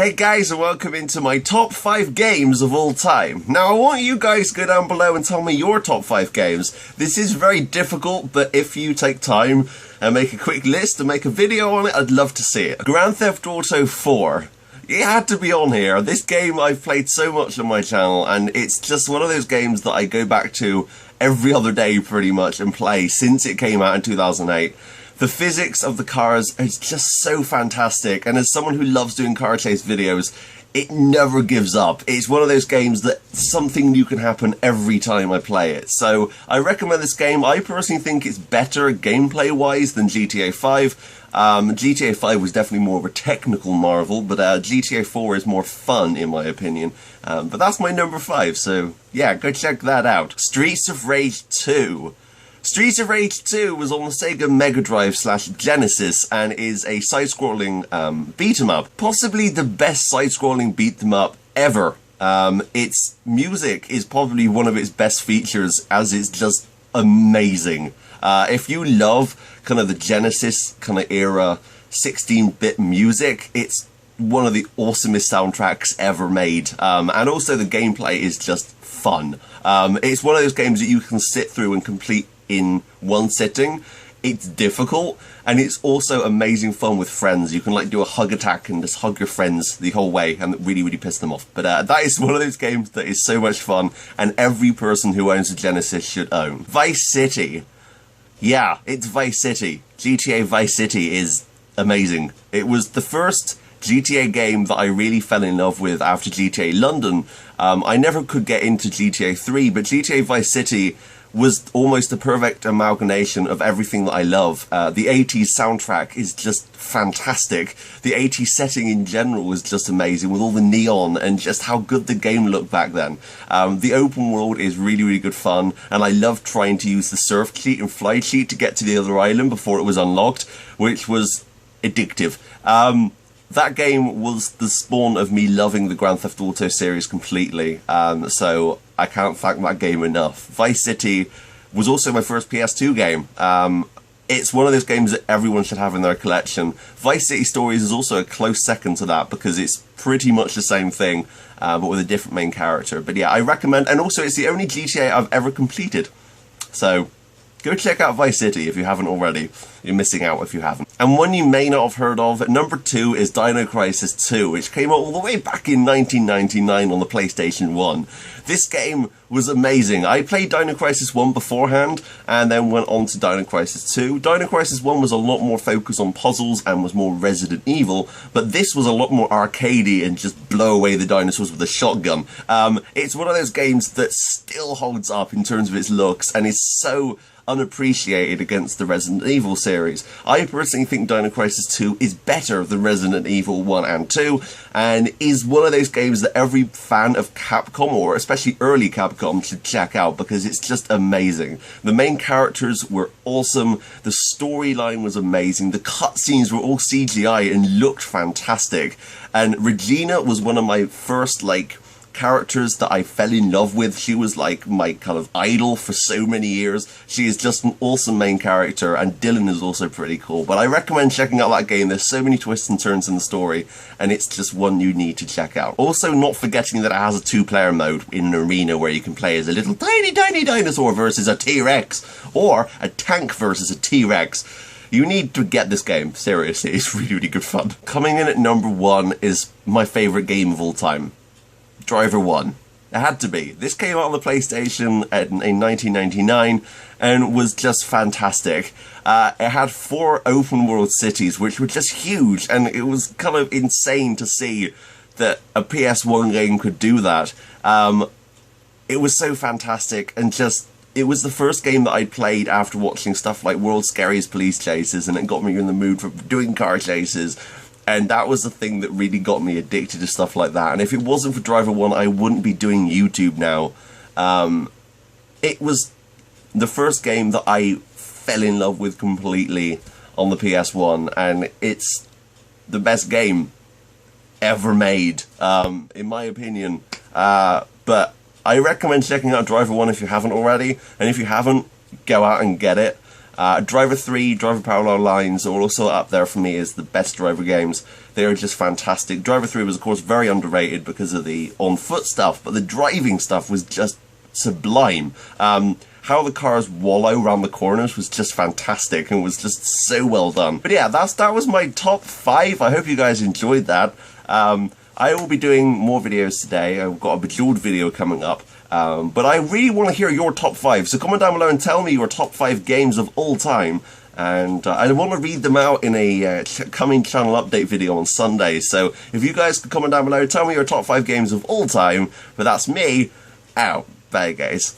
Hey guys, and welcome into my top 5 games of all time. Now I want you guys to go down below and tell me your top 5 games. This is very difficult, but if you take time and make a quick list and make a video on it, I'd love to see it. Grand Theft Auto 4. It had to be on here. This game I've played so much on my channel, and it's just one of those games that I go back to every other day pretty much and play since it came out in 2008. The physics of the cars is just so fantastic, and as someone who loves doing car chase videos, it never gives up. It's one of those games that something new can happen every time I play it. So I recommend this game. I personally think it's better gameplay wise than GTA 5. GTA 5 was definitely more of a technical marvel, but GTA 4 is more fun in my opinion. But that's my number 5, so yeah, go check that out. Streets of Rage 2. Streets of Rage 2 was on the Sega Mega Drive / Genesis and is a side-scrolling beat-em-up. Possibly the best side-scrolling beat-em-up ever. Its music is probably one of its best features, as it's just amazing. If you love kind of the Genesis kind of era 16-bit music, it's one of the awesomest soundtracks ever made. And also the gameplay is just fun. It's one of those games that you can sit through and complete in one sitting. It's difficult, and it's also amazing fun with friends. You can like do a hug attack and just hug your friends the whole way and really piss them off. But that is one of those games that is so much fun, and every person who owns a Genesis should own. Vice City. Yeah, it's Vice City. GTA Vice City is amazing. It was the first GTA game that I really fell in love with after GTA London. I never could get into GTA 3, but GTA Vice City was almost the perfect amalgamation of everything that I love. The 80s soundtrack is just fantastic. The 80s setting in general was just amazing, with all the neon and just how good the game looked back then. The open world is really good fun, and I loved trying to use the surf cheat and fly cheat to get to the other island before it was unlocked, which was addictive. That game was the spawn of me loving the Grand Theft Auto series completely, so I can't thank that game enough. Vice City was also my first PS2 game. It's one of those games that everyone should have in their collection. Vice City Stories is also a close second to that, because it's pretty much the same thing, but with a different main character. But yeah, I recommend, and also it's the only GTA I've ever completed. So go check out Vice City if you haven't already. You're missing out if you haven't. And one you may not have heard of, number 2 is Dino Crisis 2, which came out all the way back in 1999 on the PlayStation 1. This game was amazing. I played Dino Crisis 1 beforehand, and then went on to Dino Crisis 2. Dino Crisis 1 was a lot more focused on puzzles and was more Resident Evil, but this was a lot more arcadey and just blow away the dinosaurs with a shotgun. It's one of those games that still holds up in terms of its looks, and is so unappreciated against the Resident Evil series. I personally think Dino Crisis 2 is better than Resident Evil 1 and 2, and is one of those games that every fan of Capcom, or especially early Capcom, should check out, because it's just amazing. The main characters were awesome, the storyline was amazing, the cutscenes were all CGI and looked fantastic, and Regina was one of my first, like, characters that I fell in love with. She was like my kind of idol for so many years. She is just an awesome main character, and Dylan is also pretty cool. But I recommend checking out that game. There's so many twists and turns in the story, and it's just one you need to check out. Also, not forgetting that it has a 2-player mode in an arena where you can play as a little tiny dinosaur versus a T-Rex, or a tank versus a T-Rex. You need to get this game, seriously, it's really good fun. Coming in at number 1 is my favourite game of all time. Driver 1. It had to be. This came out on the PlayStation in 1999 and was just fantastic. It had 4 open world cities, which were just huge, and it was kind of insane to see that a PS1 game could do that. It was so fantastic, and just, it was the first game that I played after watching stuff like World's Scariest Police Chases, and it got me in the mood for doing car chases. And that was the thing that really got me addicted to stuff like that. And if it wasn't for Driver 1, I wouldn't be doing YouTube now. It was the first game that I fell in love with completely on the PS1. And it's the best game ever made, in my opinion. But I recommend checking out Driver 1 if you haven't already. And if you haven't, go out and get it. Driver 3, Driver Parallel Lines are also up there for me as the best driver games. They are just fantastic. Driver 3 was, of course, very underrated because of the on-foot stuff, but the driving stuff was just sublime. How the cars wallow around the corners was just fantastic and was just so well done. But yeah, that was my top 5. I hope you guys enjoyed that. I will be doing more videos today. I've got a Bejeweled video coming up. But I really want to hear your top 5. So comment down below and tell me your top 5 games of all time. And I want to read them out in a coming channel update video on Sunday. So if you guys could comment down below, tell me your top 5 games of all time. But that's me out. Bye, guys.